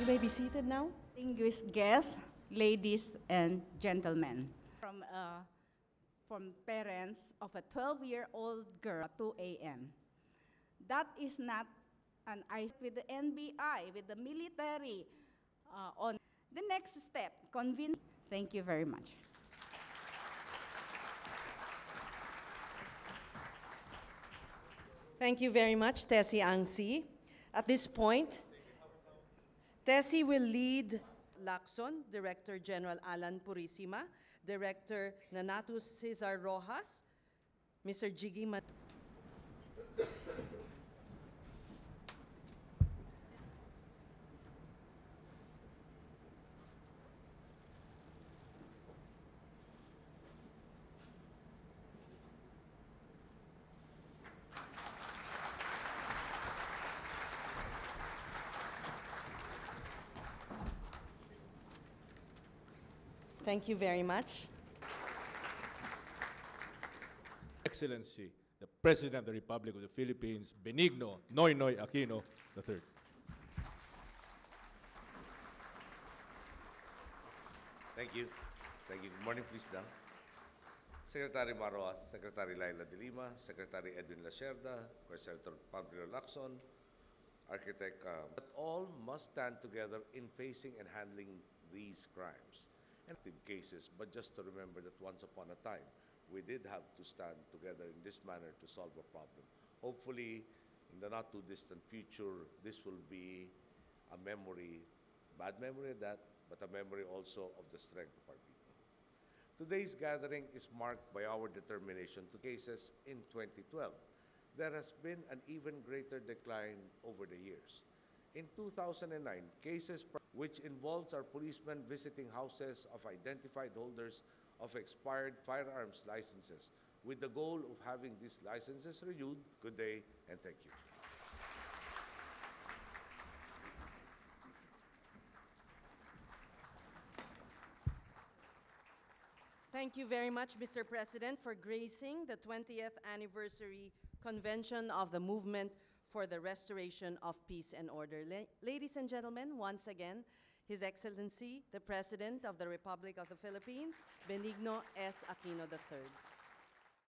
You may be seated now. Distinguished guests, ladies and gentlemen, from parents of a 12-year-old girl at 2 a.m. That is not an ice with the NBI, with the military on the next step. Convince. Thank you very much. Thank you very much, Tessie Angsi. At this point, Tessie will lead Lacson, Director General Alan Purisima, Director Nanato Cesar Rojas, Mr. Jiggy Mat. Thank you very much. Excellency, the President of the Republic of the Philippines, Benigno Noynoy Aquino III. Thank you. Thank you. Good morning, please, down. Secretary Maroas, Secretary Laila de Lima, Secretary Edwin Lacerda, Senator Pamplona Lacson, Architect, but all must stand together in facing and handling these crimes and cases, but just to remember that once upon a time, we did have to stand together in this manner to solve a problem. Hopefully, in the not too distant future, this will be a memory, bad memory of that, but a memory also of the strength of our people. Today's gathering is marked by our determination to cases in 2012. There has been an even greater decline over the years. In 2009, cases which involves our policemen visiting houses of identified holders of expired firearms licenses with the goal of having these licenses renewed. Good day and thank you. Thank you very much, Mr. President, for gracing the 20th anniversary convention of the Movement for the Restoration of Peace and Order. Ladies and gentlemen, once again, His Excellency, the President of the Republic of the Philippines, Benigno S. Aquino III.